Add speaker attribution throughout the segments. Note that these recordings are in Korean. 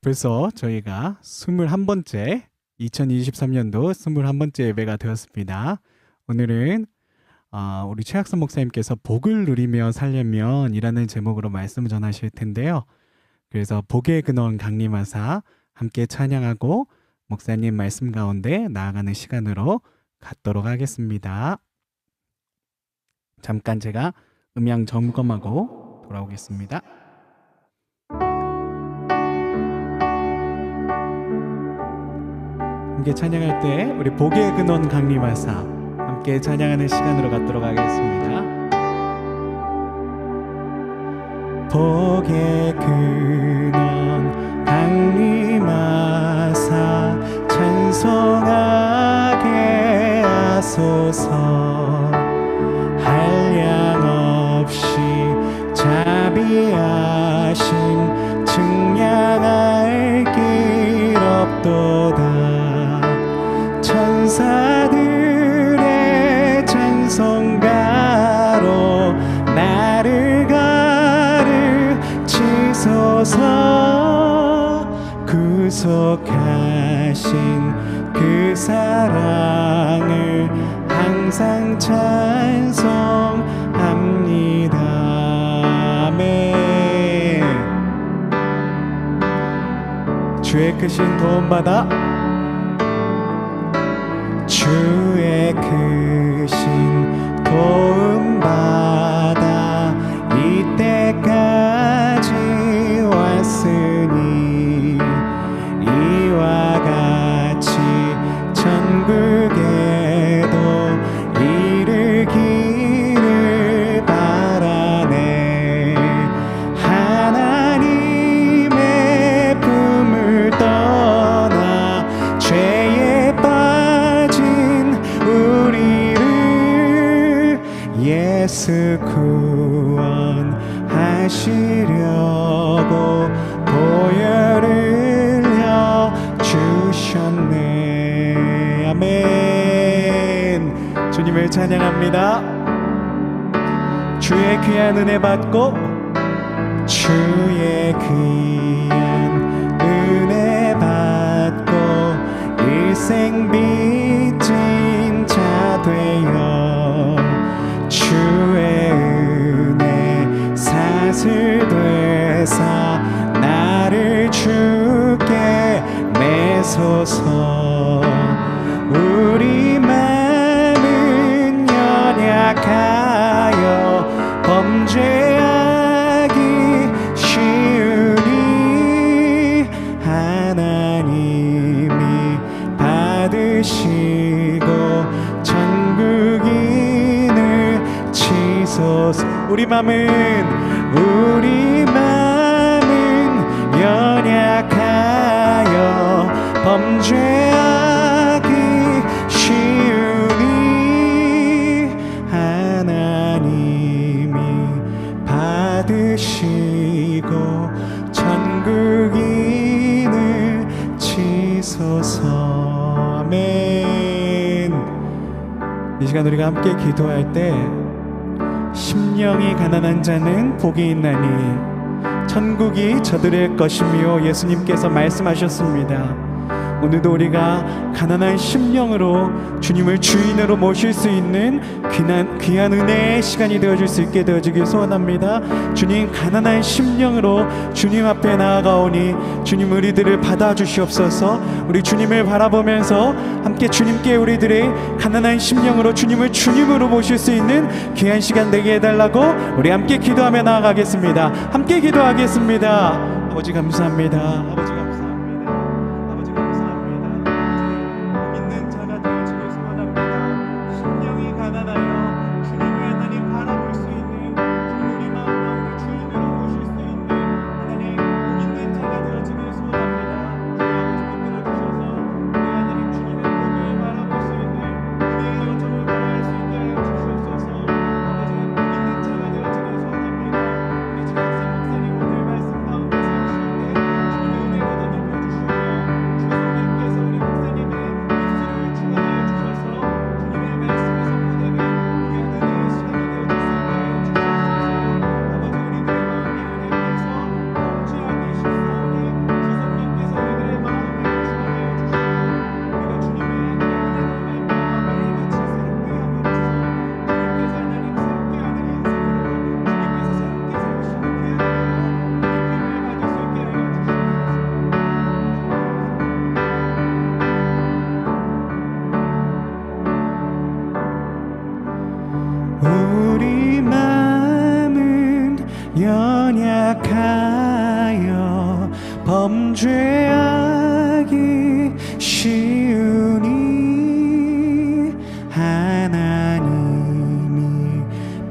Speaker 1: 벌써 저희가 21번째 2023년도 21번째 예배가 되었습니다. 오늘은 우리 최학선 목사님께서 복을 누리며 살려면 이라는 제목으로 말씀을 전하실 텐데요. 그래서 복의 근원 강림하사 함께 찬양하고 목사님 말씀 가운데 나아가는 시간으로 갖도록 하겠습니다. 잠깐 제가 음향 점검하고 돌아오겠습니다. 함께 찬양할 때 우리 복의 근원 강림하사 함께 찬양하는 시간으로 갖도록 하겠습니다. 복의 근원 강림하사 찬송하게 하소서. 한량없이 자비하심 측량할 길 없도다. 천사들의 찬송가로 나를 가르치소서. 구속하신 그 사랑을 항상 찬송합니다. 아멘. 주의 크신 도움받아 주의 크신 도움받아 이때까지 왔으니 이와 같이 천국에도 이르기를 바라네. 하나님의 품을 떠나 죄에 빠진 우리를 예수 구원하시려고 보혈을 흘려 주셨네. 아멘. 주님을 찬양합니다. 주의 귀한 은혜 받고 주의 귀한 은혜 받고 일생 빚진 자 되어 주의 은혜 사슬 되사 나를 주께 매소서. 우리 마음은 연약하여 범죄하기 쉬우니 하나님이 받으시고 천국인을 치소서. 우리 마음은 연약하여 범죄하기 쉬우니 하나님이 받으시고 천국인을 치소서. 아멘. 이 시간 우리가 함께 기도할 때 심령이 가난한 자는 복이 있나니 천국이 저들의 것이며 예수님께서 말씀하셨습니다. 오늘도 우리가 가난한 심령으로 주님을 주인으로 모실 수 있는 귀한 은혜의 시간이 되어줄 수 있게 되어주길 소원합니다. 주님, 가난한 심령으로 주님 앞에 나아가오니 주님 우리들을 받아주시옵소서. 우리 주님을 바라보면서 함께 주님께 우리들의 가난한 심령으로 주님을 주님으로 모실 수 있는 귀한 시간 되게 해달라고 우리 함께 기도하며 나아가겠습니다. 함께 기도하겠습니다. 아버지 감사합니다. 아버지 감사합니다. 연약하여 범죄하기 쉬우니 하나님이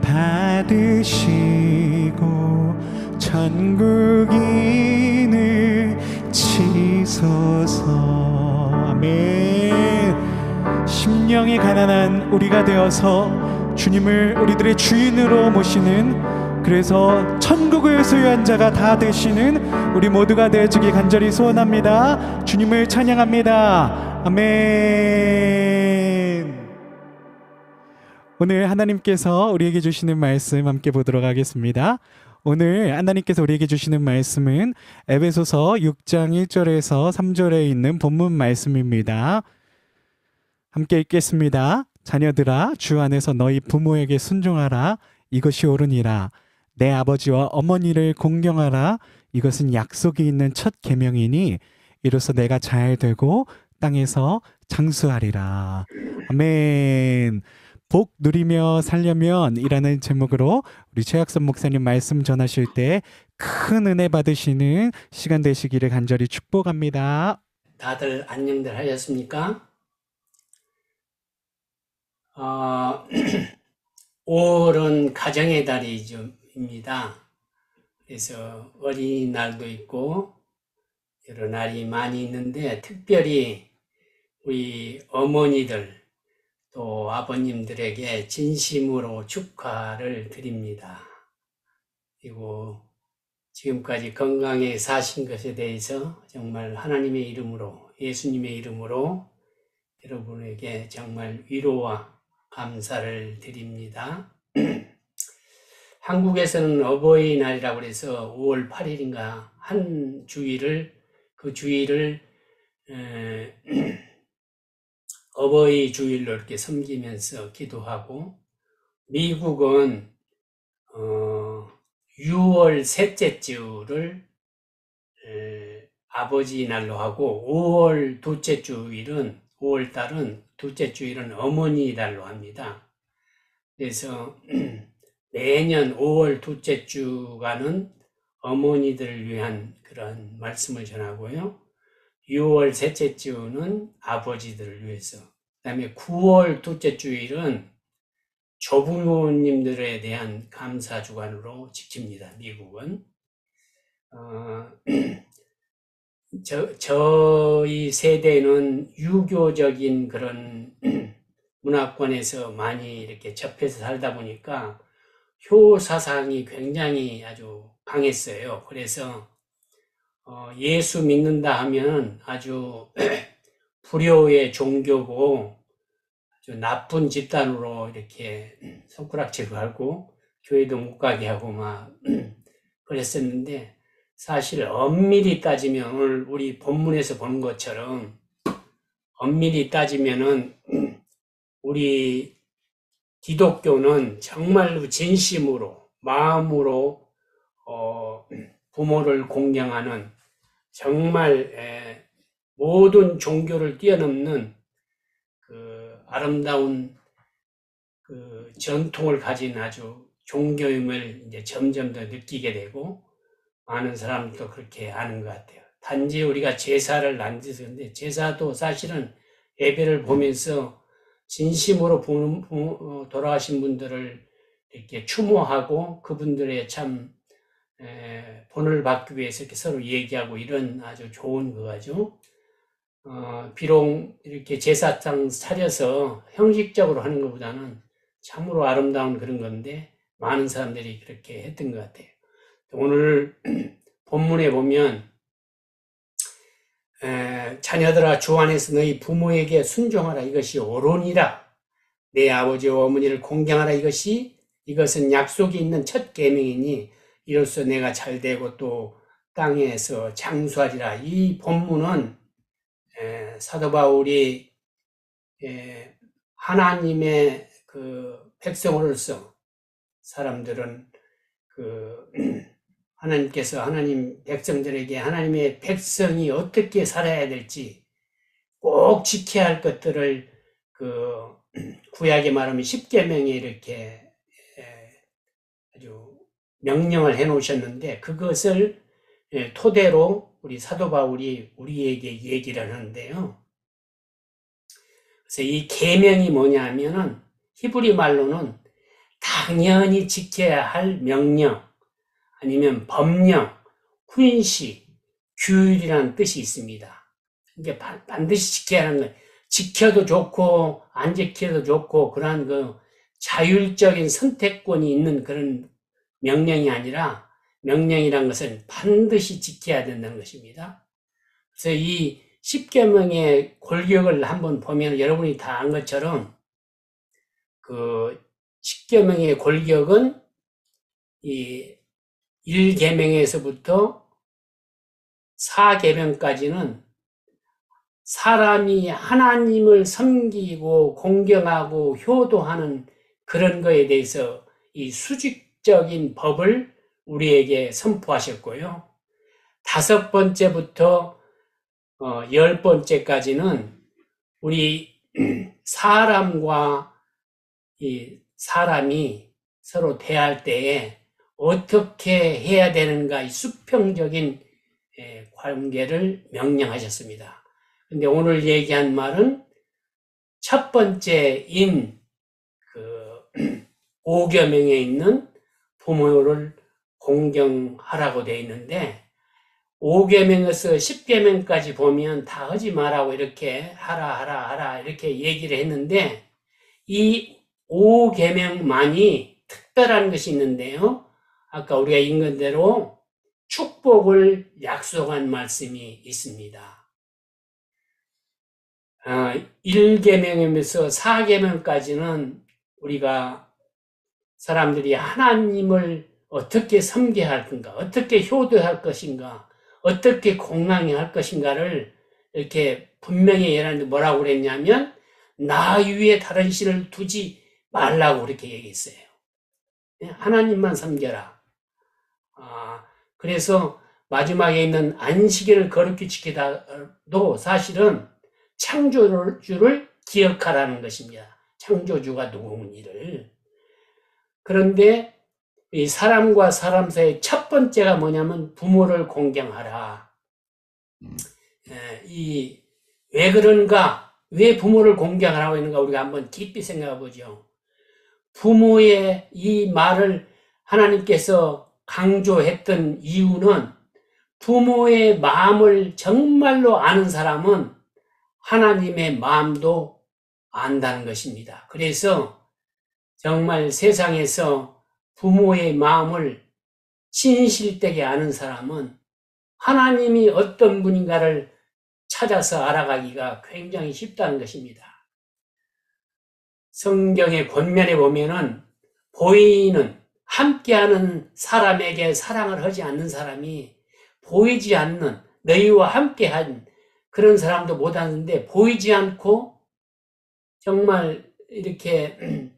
Speaker 1: 받으시고 천국인을 치소서. 아멘. 심령이 가난한 우리가 되어서 주님을 우리들의 주인으로 모시는, 그래서 천국을 소유한 자가 다 되시는 우리 모두가 되어주기 간절히 소원합니다. 주님을 찬양합니다. 아멘. 오늘 하나님께서 우리에게 주시는 말씀 함께 보도록 하겠습니다. 오늘 하나님께서 우리에게 주시는 말씀은 에베소서 6장 1절에서 3절에 있는 본문 말씀입니다. 함께 읽겠습니다. 자녀들아, 주 안에서 너희 부모에게 순종하라. 이것이 옳으니라. 내 아버지와 어머니를 공경하라. 이것은 약속이 있는 첫 계명이니 이로써 내가 잘 되고 땅에서 장수하리라. 아멘. 복 누리며 살려면 이라는 제목으로 우리 최학선 목사님 말씀 전하실 때 큰 은혜 받으시는 시간 되시기를 간절히 축복합니다.
Speaker 2: 다들 안녕들 하셨습니까? 5월은 가정의 달입니다. 그래서 어린이날도 있고 여러 날이 많이 있는데, 특별히 우리 어머니들 또 아버님들에게 진심으로 축하를 드립니다. 그리고 지금까지 건강하게 사신 것에 대해서 정말 하나님의 이름으로, 예수님의 이름으로 여러분에게 정말 위로와 감사를 드립니다. 한국에서는 어버이날이라고 해서 5월 8일인가 한 주일을, 그 주일을 어버이 주일로 이렇게 섬기면서 기도하고, 미국은 6월 셋째 주를 아버지 날로 하고 5월 둘째 주일은, 5월 달은 둘째 주일은 어머니 달로 합니다. 그래서 매년 5월 둘째 주간은 어머니들을 위한 그런 말씀을 전하고요. 6월 셋째 주는 아버지들을 위해서, 그 다음에 9월 둘째 주일은 조부모님들에 대한 감사 주간으로 지킵니다. 미국은. 저희 세대는 유교적인 그런 문화권에서 많이 이렇게 접해서 살다 보니까 효 사상이 굉장히 아주 강했어요. 그래서 예수 믿는다 하면 아주 불효의 종교고 아주 나쁜 집단으로 이렇게 손가락질을 하고 교회도 못 가게 하고 막 그랬었는데, 사실 엄밀히 따지면 오늘 우리 본문에서 보는 것처럼 엄밀히 따지면은 우리 기독교는 정말로 진심으로 마음으로 부모를 공경하는, 정말 모든 종교를 뛰어넘는 그 아름다운 그 전통을 가진 아주 종교임을 이제 점점 더 느끼게 되고, 많은 사람도 그렇게 아는 것 같아요. 단지 우리가 제사를 안 드리는데, 제사도 사실은 예배를 보면서 진심으로 돌아가신 분들을 이렇게 추모하고 그분들의 참 본을 받기 위해서 이렇게 서로 얘기하고 이런 아주 좋은 거죠. 비록 이렇게 제사상 차려서 형식적으로 하는 것보다는 참으로 아름다운 그런 건데, 많은 사람들이 그렇게 했던 것 같아요. 오늘 본문에 보면 자녀들아, 주 안에서 너희 부모에게 순종하라. 이것이 옳으니라. 내 아버지와 어머니를 공경하라. 이것은 약속이 있는 첫 계명이니 이로써 내가 잘되고 또 땅에서 장수하리라. 이 본문은 사도 바울이 하나님의 그 백성으로서, 사람들은 그 하나님께서 하나님 백성들에게 하나님의 백성이 어떻게 살아야 될지 꼭 지켜야 할 것들을 그 구약에 말하면 십계명에 이렇게 아주 명령을 해 놓으셨는데 그것을 토대로 우리 사도 바울이 우리에게 얘기를 하는데요. 그래서 이 계명이 뭐냐면은 히브리 말로는 당연히 지켜야 할 명령 아니면 법령, 훈시, 규율이라는 뜻이 있습니다. 이게 반드시 지켜야 하는 거예요. 지켜도 좋고 안 지켜도 좋고 그러한 그 자율적인 선택권이 있는 그런 명령이 아니라 명령이란 것은 반드시 지켜야 된다는 것입니다. 그래서 이 십계명의 골격을 한번 보면 여러분이 다 안 것처럼 그 십계명의 골격은 이 1계명에서부터 4계명까지는 사람이 하나님을 섬기고 공경하고 효도하는 그런 거에 대해서 이 수직적인 법을 우리에게 선포하셨고요. 5번째부터 10번째까지는 우리 사람과 이 사람이 서로 대할 때에 어떻게 해야 되는가 이 수평적인 관계를 명령하셨습니다. 근데 오늘 얘기한 말은 첫 번째인 그 5계명에 있는 부모를 공경하라고 되어 있는데 5계명에서 10계명까지 보면 다 하지 말라고 이렇게 하라 이렇게 얘기를 했는데 이 5계명만이 특별한 것이 있는데요. 아까 우리가 읽은 대로 축복을 약속한 말씀이 있습니다. 1계명에서 4계명까지는 우리가 사람들이 하나님을 어떻게 섬겨야 할 건가, 어떻게 효도할 것인가, 어떻게 공경할 것인가를 이렇게 분명히 얘기하는데 뭐라고 그랬냐면 나 위에 다른 신을 두지 말라고 그렇게 얘기했어요. 하나님만 섬겨라. 그래서 마지막에 있는 안식일을 거룩히 지키다도 사실은 창조주를 기억하라는 것입니다. 창조주가 누구인지를. 그런데 이 사람과 사람 사이의 첫 번째가 뭐냐면 부모를 공경하라. 왜 그런가? 왜 부모를 공경하라고 하는가? 우리가 한번 깊이 생각해 보죠. 부모의 이 말을 하나님께서 강조했던 이유는 부모의 마음을 정말로 아는 사람은 하나님의 마음도 안다는 것입니다. 그래서 정말 세상에서 부모의 마음을 진실되게 아는 사람은 하나님이 어떤 분인가를 찾아서 알아가기가 굉장히 쉽다는 것입니다. 성경의 권면에 보면은 보이는 함께하는 사람에게 사랑을 하지 않는 사람이 보이지 않는 너희와 함께한 그런 사람도 못하는데 보이지 않고 정말 이렇게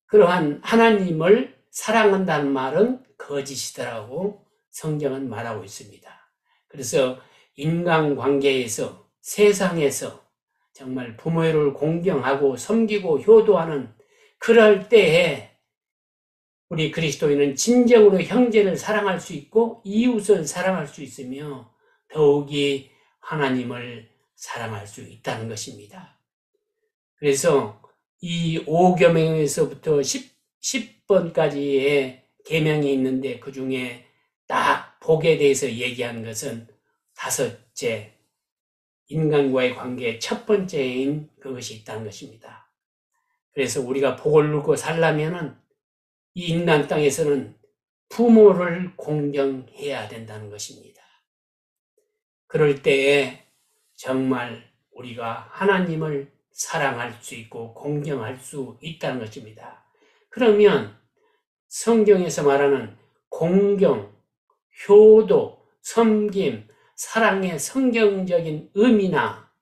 Speaker 2: 그러한 하나님을 사랑한다는 말은 거짓이더라고 성경은 말하고 있습니다. 그래서 인간관계에서 세상에서 정말 부모를 공경하고 섬기고 효도하는 그럴 때에 우리 그리스도인은 진정으로 형제를 사랑할 수 있고 이웃을 사랑할 수 있으며 더욱이 하나님을 사랑할 수 있다는 것입니다. 그래서 이 5계명에서부터 10번까지의 계명이 있는데 그 중에 딱 복에 대해서 얘기한 것은 5째 인간과의 관계의 첫 번째인 그것이 있다는 것입니다. 그래서 우리가 복을 누리고 살려면은 이 인간 땅에서는 부모를 공경해야 된다는 것입니다. 그럴 때에 정말 우리가 하나님을 사랑할 수 있고 공경할 수 있다는 것입니다. 그러면 성경에서 말하는 공경, 효도, 섬김, 사랑의 성경적인 의미나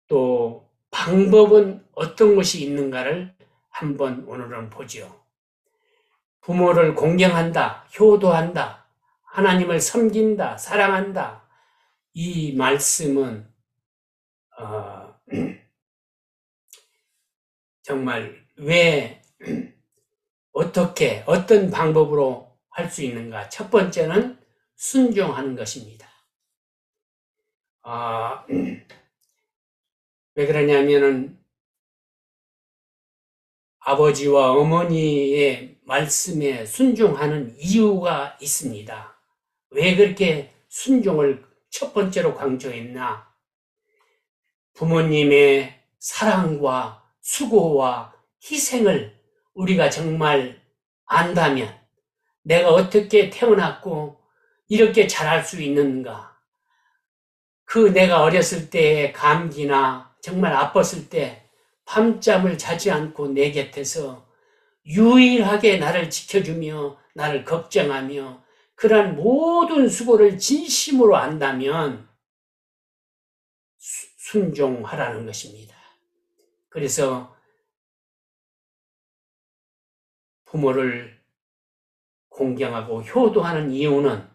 Speaker 2: 또 방법은 어떤 것이 있는가를 한번 오늘은 보죠. 부모를 공경한다, 효도한다, 하나님을 섬긴다, 사랑한다. 이 말씀은 정말 왜 어떻게 어떤 방법으로 할 수 있는가? 첫 번째는 순종하는 것입니다. 왜 그러냐면은 아버지와 어머니의 말씀에 순종하는 이유가 있습니다. 왜 그렇게 순종을 첫 번째로 강조했나? 부모님의 사랑과 수고와 희생을 우리가 정말 안다면 내가 어떻게 태어났고 이렇게 자랄 수 있는가? 그 내가 어렸을 때의 감기나 정말 아팠을 때 밤잠을 자지 않고 내 곁에서 유일하게 나를 지켜주며 나를 걱정하며 그러한 모든 수고를 진심으로 안다면 순종하라는 것입니다. 그래서 부모를 공경하고 효도하는 이유는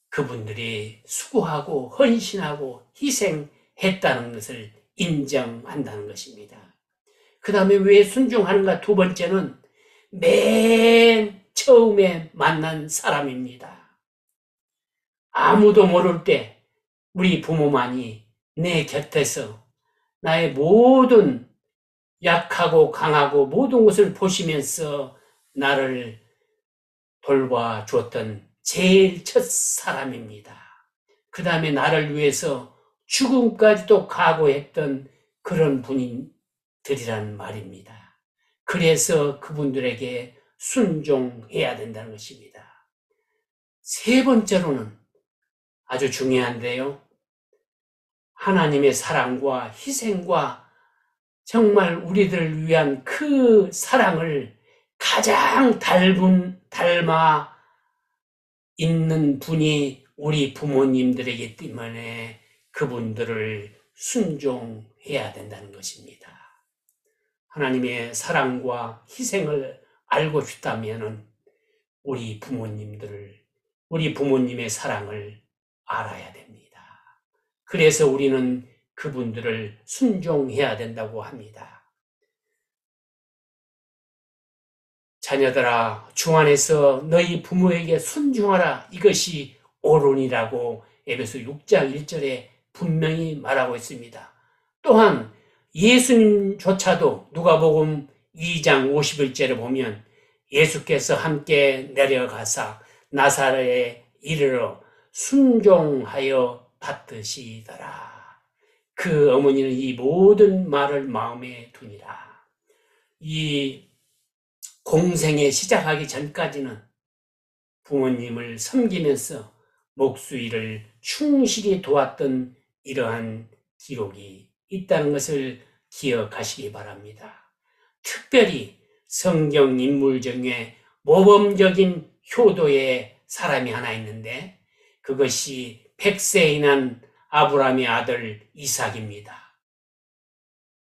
Speaker 2: 그분들이 수고하고 헌신하고 희생했다는 것을 인정한다는 것입니다. 그 다음에 왜 순종하는가? 두 번째는 맨 처음에 만난 사람입니다. 아무도 모를 때 우리 부모만이 내 곁에서 나의 모든 약하고 강하고 모든 것을 보시면서 나를 돌봐주었던 제일 첫 사람입니다. 그 다음에 나를 위해서 죽음까지도 각오했던 그런 분들이란 말입니다. 그래서 그분들에게 순종해야 된다는 것입니다. 세 번째로는 아주 중요한데요. 하나님의 사랑과 희생과 정말 우리들을 위한 그 사랑을 가장 닮아 있는 분이 우리 부모님들이기 때문에 그분들을 순종해야 된다는 것입니다. 하나님의 사랑과 희생을 알고 싶다면 우리 부모님의 사랑을 알아야 됩니다. 그래서 우리는 그분들을 순종해야 된다고 합니다. 자녀들아, 주 안에서 너희 부모에게 순종하라. 이것이 옳으니라고 에베소 6장 1절에 분명히 말하고 있습니다. 또한 예수님조차도 누가복음 2장 51절에 보면 예수께서 함께 내려가사 나사렛에 이르러 순종하여 받으시더라. 그 어머니는 이 모든 말을 마음에 두니라. 이 공생에 시작하기 전까지는 부모님을 섬기면서 목수일을 충실히 도왔던 이러한 기록이 있다는 것을 기억하시기 바랍니다. 특별히 성경 인물 중에 모범적인 효도의 사람이 하나 있는데 그것이 100세에 난 아브라함의 아들 이삭입니다.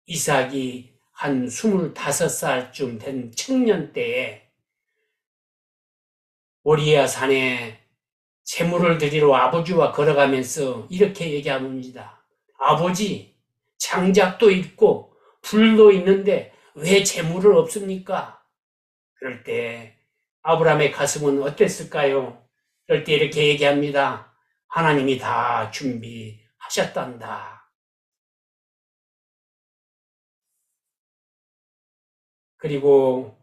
Speaker 2: 이삭이 한 25살쯤 된 청년 때에 모리아 산에 제물을 드리러 아버지와 걸어가면서 이렇게 얘기합니다. 아버지, 장작도 있고 불도 있는데 왜 제물을 없습니까? 그럴 때 아브라함의 가슴은 어땠을까요? 그럴 때 이렇게 얘기합니다. 하나님이 다 준비하셨단다. 그리고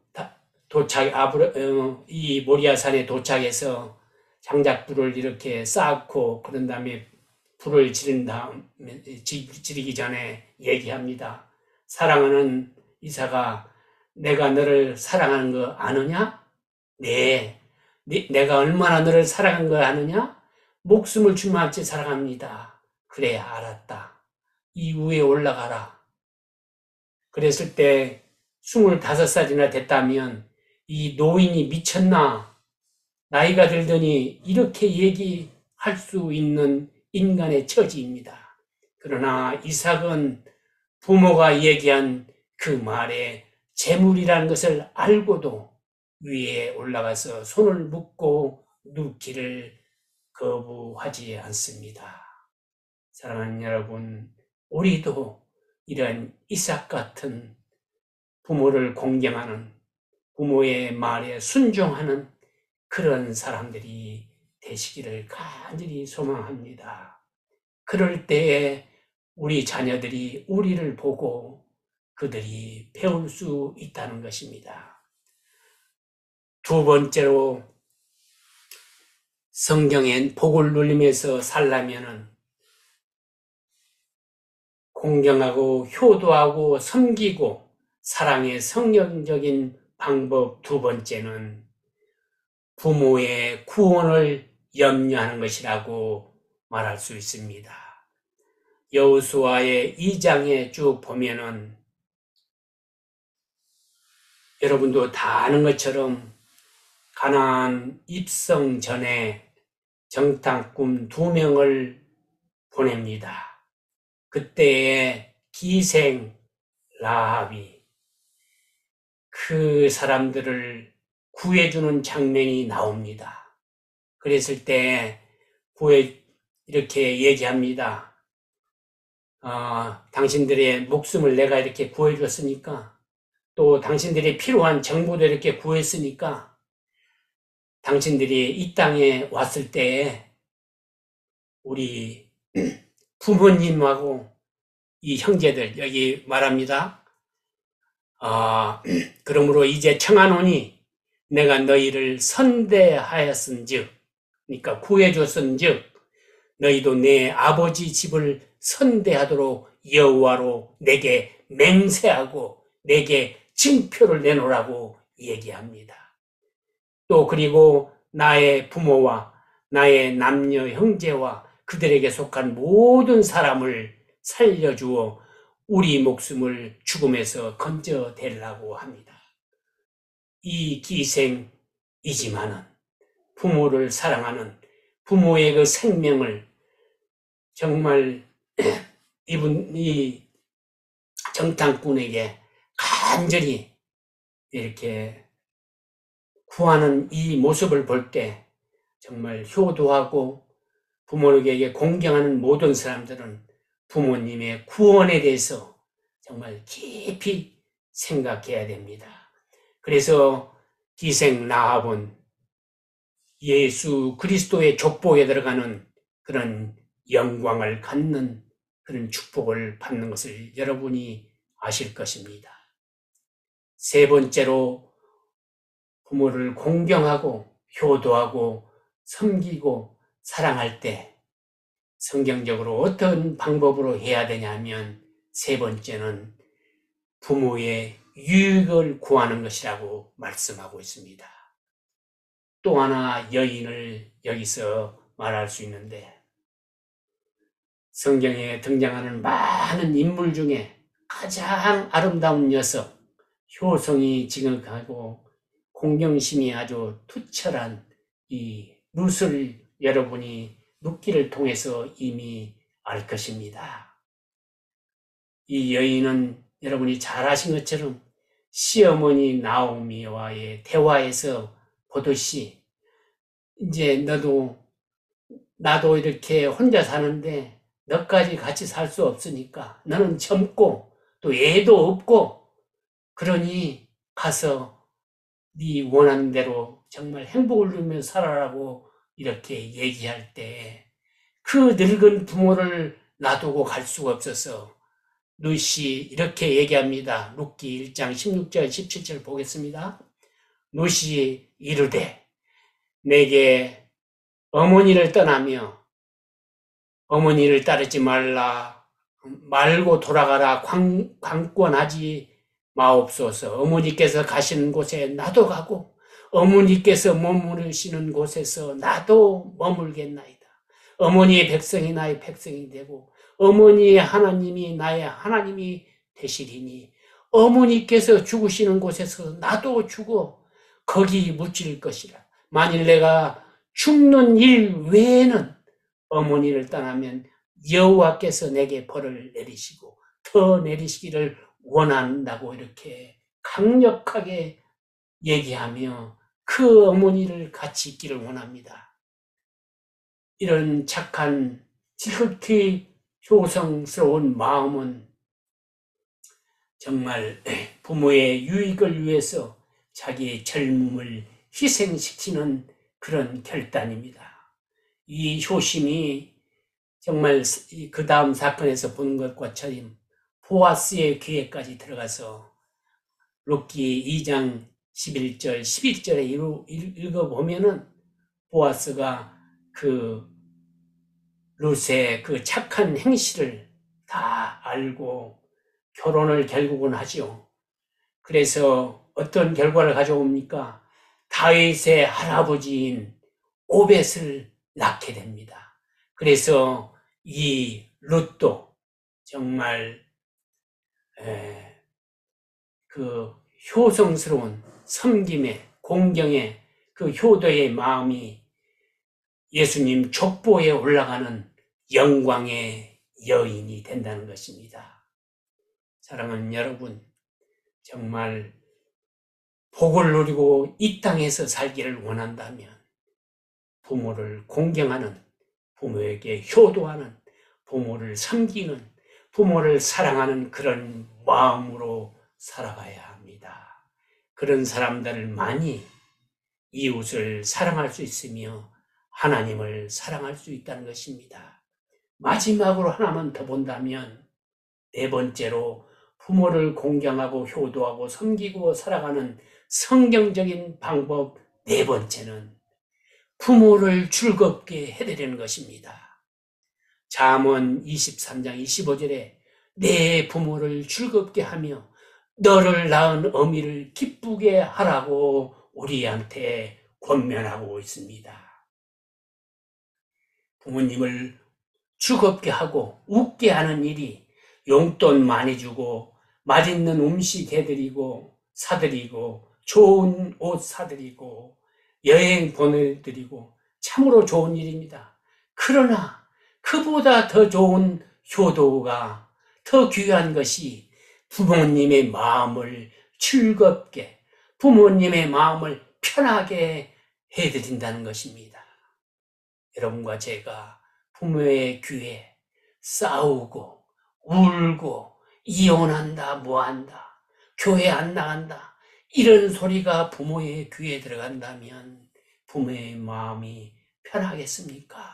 Speaker 2: 이 모리아산에 도착해서 장작불을 이렇게 쌓고 그런 다음에 불을 지르기 전에 얘기합니다. 사랑하는 이삭아, 내가 너를 사랑하는 거 아느냐? 네. 내가 얼마나 너를 사랑한 거 아느냐? 목숨을 줄만치 사랑합니다. 그래, 알았다. 이 위에 올라가라. 그랬을 때 25살이나 됐다면 이 노인이 미쳤나? 나이가 들더니 이렇게 얘기할 수 있는 인간의 처지입니다. 그러나 이삭은 부모가 얘기한 그 말에 재물이라는 것을 알고도 위에 올라가서 손을 묶고 눕기를 거부하지 않습니다. 사랑하는 여러분, 우리도 이런 이삭 같은 부모를 공경하는 부모의 말에 순종하는 그런 사람들이 되시기를 간절히 소망합니다. 그럴 때에 우리 자녀들이 우리를 보고 그들이 배울 수 있다는 것입니다. 두 번째로 성경엔 복을 누리면서 살려면은 공경하고 효도하고 섬기고 사랑의 성경적인 방법 두 번째는 부모의 구원을 염려하는 것이라고 말할 수 있습니다. 여호수아의 2장에 쭉 보면은 여러분도 다 아는 것처럼 가나안 입성 전에 정탐꾼 2명을 보냅니다. 그때의 기생 라합이 그 사람들을 구해주는 장면이 나옵니다. 그랬을 때 이렇게 얘기합니다. 당신들의 목숨을 내가 이렇게 구해줬으니까, 또 당신들이 필요한 정보도 이렇게 구했으니까 당신들이 이 땅에 왔을 때 우리 부모님하고 이 형제들, 여기 말합니다. 그러므로 이제 청하노니 내가 너희를 선대하였은즉, 그러니까 구해줬은즉 너희도 내 아버지 집을 선대하도록 여호와로 내게 맹세하고 내게 징표를 내놓으라고 얘기합니다. 또 그리고 나의 부모와 나의 남녀 형제와 그들에게 속한 모든 사람을 살려주어 우리 목숨을 죽음에서 건져내려고 합니다. 이 기생이지만은 부모를 사랑하는 부모의 그 생명을 정말 이 정탐꾼에게 간절히 이렇게 구하는 이 모습을 볼 때 정말 효도하고 부모에게 공경하는 모든 사람들은 부모님의 구원에 대해서 정말 깊이 생각해야 됩니다. 그래서 기생 라합은 예수 그리스도의 족보에 들어가는 그런 영광을 갖는 그런 축복을 받는 것을 여러분이 아실 것입니다. 세 번째로 부모를 공경하고 효도하고 섬기고 사랑할 때 성경적으로 어떤 방법으로 해야 되냐면 세 번째는 부모의 유익을 구하는 것이라고 말씀하고 있습니다. 또 하나 여인을 여기서 말할 수 있는데 성경에 등장하는 많은 인물 중에 가장 아름다운 녀석, 효성이 지극하고 공경심이 아주 투철한 이 룻을 여러분이 룻기를 통해서 이미 알 것입니다. 이 여인은 여러분이 잘 아신 것처럼 시어머니 나오미와의 대화에서 보듯이 이제 나도 이렇게 혼자 사는데 너까지 같이 살 수 없으니까 너는 젊고 또 애도 없고 그러니 가서 네 원하는 대로 정말 행복을 누리며 살아라고 이렇게 얘기할 때 그 늙은 부모를 놔두고 갈 수가 없어서 룻이 이렇게 얘기합니다. 룻기 1장 16절 17절 보겠습니다. 룻이 이르되 내게 어머니를 떠나며 어머니를 따르지 말고 돌아가라 관권하지 마옵소서. 어머니께서 가시는 곳에 나도 가고 어머니께서 머무르시는 곳에서 나도 머물겠나이다. 어머니의 백성이 나의 백성이 되고 어머니의 하나님이 나의 하나님이 되시리니 어머니께서 죽으시는 곳에서 나도 죽어 거기 묻힐 것이라. 만일 내가 죽는 일 외에는 어머니를 떠나면 여호와께서 내게 벌을 내리시고 더 내리시기를 원한다고 이렇게 강력하게 얘기하며 그 어머니를 같이 있기를 원합니다. 이런 착한 지극히 효성스러운 마음은 정말 부모의 유익을 위해서 자기의 젊음을 희생시키는 그런 결단입니다. 이 효심이 정말 그 다음 사건에서 보는 것과 같이 보아스의 귀에까지 들어가서 룻기 2장 11절, 11절에 읽어보면은 보아스가 그 룻의 그 착한 행실을 다 알고 결혼을 결국은 하죠. 그래서 어떤 결과를 가져옵니까? 다윗의 할아버지인 오벳을 낳게 됩니다. 그래서 이 룻도 정말 그 효성스러운 섬김의 공경의 그 효도의 마음이 예수님 족보에 올라가는 영광의 여인이 된다는 것입니다. 사랑하는 여러분, 정말 복을 누리고 이 땅에서 살기를 원한다면 부모를 공경하는, 부모에게 효도하는, 부모를 섬기는, 부모를 사랑하는 그런 마음으로 살아가야 합니다. 그런 사람들만이 이웃을 사랑할 수 있으며 하나님을 사랑할 수 있다는 것입니다. 마지막으로 하나만 더 본다면 네 번째로 부모를 공경하고 효도하고 섬기고 살아가는 성경적인 방법 네 번째는 부모를 즐겁게 해드리는 것입니다. 잠언 23장 25절에 내 부모를 즐겁게 하며 너를 낳은 어미를 기쁘게 하라고 우리한테 권면하고 있습니다. 부모님을 즐겁게 하고 웃게 하는 일이 용돈 많이 주고 맛있는 음식 해드리고 사드리고 좋은 옷 사드리고 여행 보내드리고 참으로 좋은 일입니다. 그러나 그보다 더 좋은 효도가 더 귀한 것이 부모님의 마음을 즐겁게, 부모님의 마음을 편하게 해드린다는 것입니다. 여러분과 제가 부모의 귀에 싸우고 울고 이혼한다 뭐한다 교회 안 나간다 이런 소리가 부모의 귀에 들어간다면 부모의 마음이 편하겠습니까?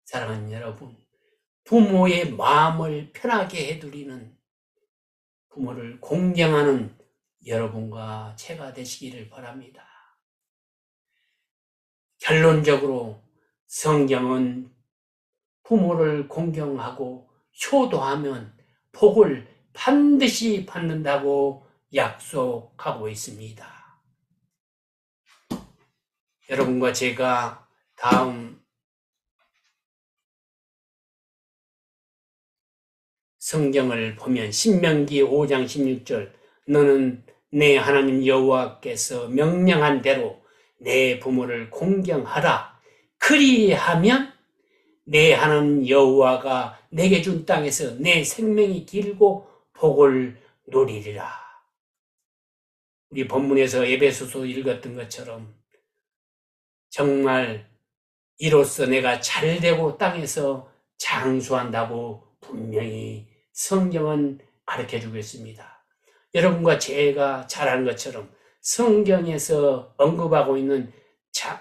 Speaker 2: 사랑하는 여러분, 부모의 마음을 편하게 해드리는, 부모를 공경하는 여러분과 제가 되시기를 바랍니다. 결론적으로 성경은 부모를 공경하고 효도하면 복을 반드시 받는다고 약속하고 있습니다. 여러분과 제가 다음 성경을 보면 신명기 5장 16절 너는 내 하나님 여호와께서 명령한 대로 내 부모를 공경하라. 그리하면 내 하나님 여호와가 내게 준 땅에서 내 생명이 길고 복을 누리리라. 우리 본문에서 에베소서 읽었던 것처럼 정말 이로써 내가 잘되고 땅에서 장수한다고 분명히 성경은 가르쳐주고 있습니다. 여러분과 제가 잘 아는 것처럼 성경에서 언급하고 있는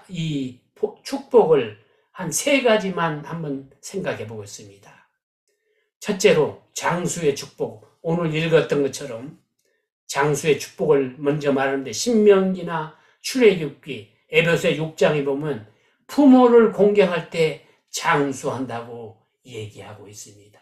Speaker 2: 이 축복을 한 세 가지만 한번 생각해 보겠습니다. 첫째로 장수의 축복, 오늘 읽었던 것처럼 장수의 축복을 먼저 말하는데 신명기나 출애굽기, 에베소 6장에 보면 부모를 공경할 때 장수한다고 얘기하고 있습니다.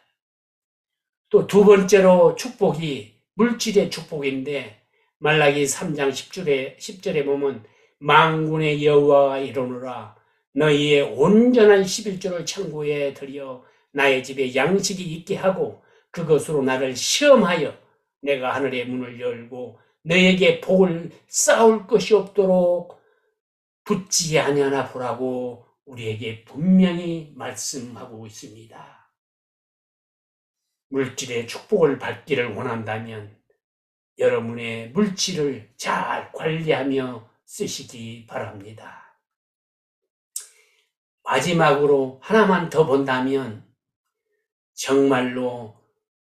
Speaker 2: 또 두 번째로 축복이 물질의 축복인데 말라기 3장 10절에 보면 만군의 여호와가 이르노라 너희의 온전한 11조를 창고에 들여 나의 집에 양식이 있게 하고 그것으로 나를 시험하여 내가 하늘의 문을 열고 너에게 복을 쌓을 것이 없도록 붙지 아니하나 보라고 우리에게 분명히 말씀하고 있습니다. 물질의 축복을 받기를 원한다면 여러분의 물질을 잘 관리하며 쓰시기 바랍니다. 마지막으로 하나만 더 본다면 정말로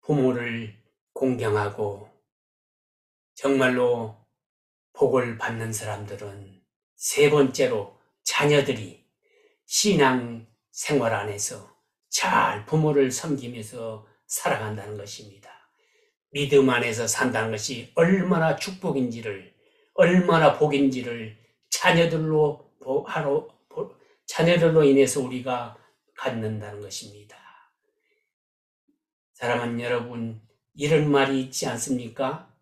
Speaker 2: 부모를 공경하고 정말로 복을 받는 사람들은 세 번째로 자녀들이 신앙 생활 안에서 잘 부모를 섬기면서 살아간다는 것입니다. 믿음 안에서 산다는 것이 얼마나 축복인지를, 얼마나 복인지를 자녀들로 인해서 우리가 갖는다는 것입니다. 사랑하는 여러분, 이런 말이 있지 않습니까?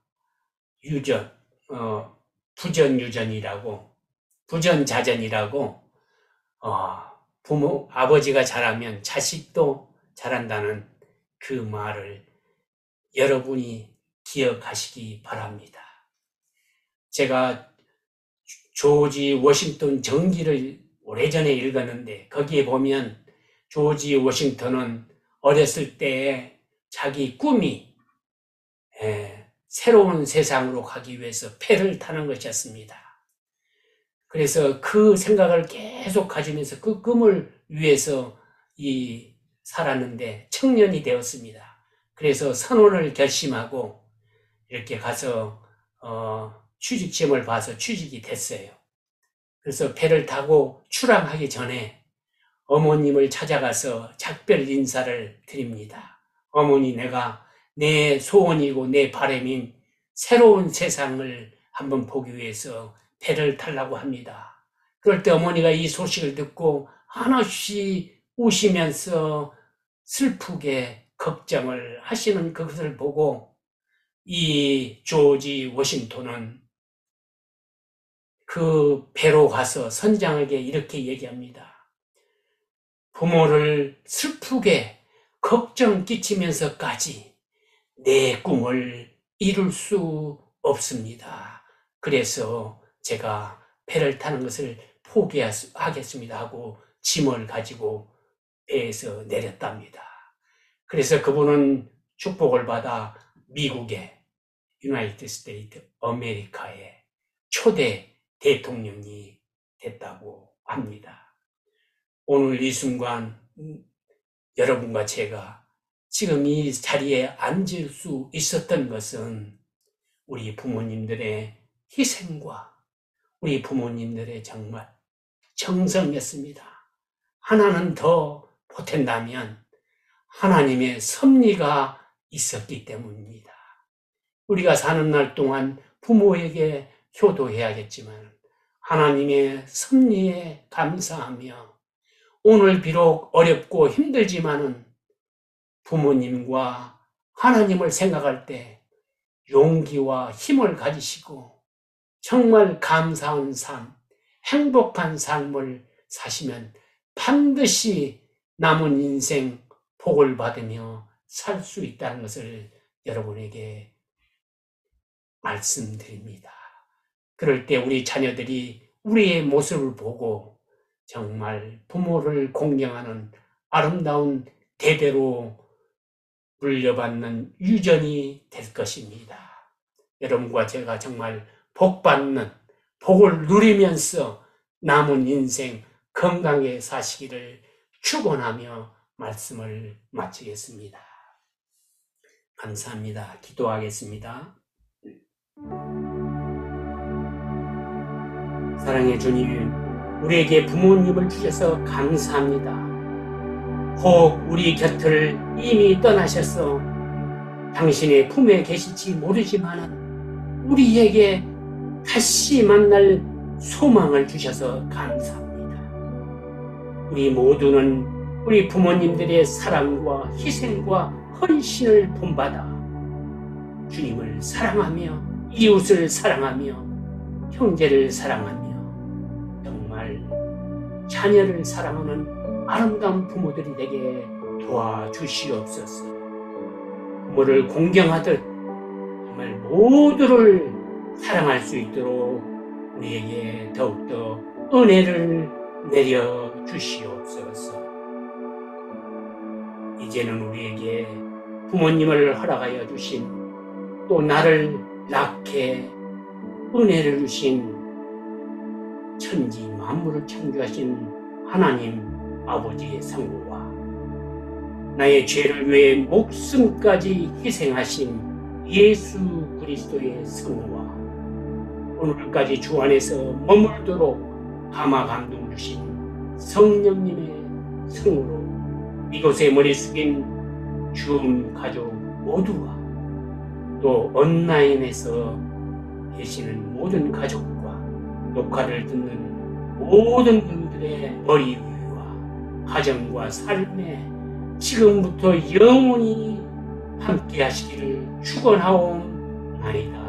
Speaker 2: 부전유전이라고, 부전자전이라고, 아버지가 잘하면 자식도 잘한다는 그 말을 여러분이 기억하시기 바랍니다. 제가 조지 워싱턴 전기를 오래전에 읽었는데 거기에 보면 조지 워싱턴은 어렸을 때에 자기 꿈이 새로운 세상으로 가기 위해서 배를 타는 것이었습니다. 그래서 그 생각을 계속 가지면서 그 꿈을 위해서 살았는데 청년이 되었습니다. 그래서 선언을 결심하고 이렇게 가서 취직 시험을 봐서 취직이 됐어요. 그래서 배를 타고 출항하기 전에 어머님을 찾아가서 작별 인사를 드립니다. 어머니, 내가 내 소원이고 내 바람인 새로운 세상을 한번 보기 위해서 배를 타려고 합니다. 그럴 때 어머니가 이 소식을 듣고 한없이 우시면서 슬프게 걱정을 하시는 그것을 보고 이 조지 워싱턴은 그 배로 가서 선장에게 이렇게 얘기합니다. 부모를 슬프게 걱정 끼치면서까지 내 꿈을 이룰 수 없습니다. 그래서 제가 배를 타는 것을 포기하겠습니다 하고 짐을 가지고 배에서 내렸답니다. 그래서 그분은 축복을 받아 미국의 유나이티드 스테이트 아메리카의 초대 대통령이 됐다고 합니다. 오늘 이 순간 여러분과 제가 지금 이 자리에 앉을 수 있었던 것은 우리 부모님들의 희생과 우리 부모님들의 정말 정성이었습니다. 하나는 더 보탠다면 하나님의 섭리가 있었기 때문입니다. 우리가 사는 날 동안 부모에게 효도해야겠지만 하나님의 섭리에 감사하며 오늘 비록 어렵고 힘들지만은 부모님과 하나님을 생각할 때 용기와 힘을 가지시고 정말 감사한 삶, 행복한 삶을 사시면 반드시 남은 인생 복을 받으며 살 수 있다는 것을 여러분에게 말씀드립니다. 그럴 때 우리 자녀들이 우리의 모습을 보고 정말 부모를 공경하는 아름다운 대대로 물려받는 유전이 될 것입니다. 여러분과 제가 정말 복받는, 복을 누리면서 남은 인생 건강하게 사시기를 축원하며 말씀을 마치겠습니다. 감사합니다. 기도하겠습니다. 사랑의 주님, 우리에게 부모님을 주셔서 감사합니다. 혹 우리 곁을 이미 떠나셔서 당신의 품에 계실지 모르지만 우리에게 다시 만날 소망을 주셔서 감사합니다. 우리 모두는 우리 부모님들의 사랑과 희생과 헌신을 본받아 주님을 사랑하며 이웃을 사랑하며 형제를 사랑하며 정말 자녀를 사랑하는 아름다운 부모들이 되게 도와주시옵소서. 부모를 공경하듯 정말 모두를 사랑할 수 있도록 우리에게 더욱더 은혜를 내려주시옵소서. 이제는 우리에게 부모님을 허락하여 주신 또 나를 낳게 은혜를 주신 천지 만물을 창조하신 하나님 아버지의 성부와 나의 죄를 위해 목숨까지 희생하신 예수 그리스도의 성부와 오늘까지 주 안에서 머물도록 감화 감동 주신 성령님의 성으로 이곳에 머리 숙인 줌 가족 모두와 또 온라인에서 계시는 모든 가족과 녹화를 듣는 모든 분들의 머리 위와 가정과 삶에 지금부터 영원히 함께 하시기를 축원하옵나이다.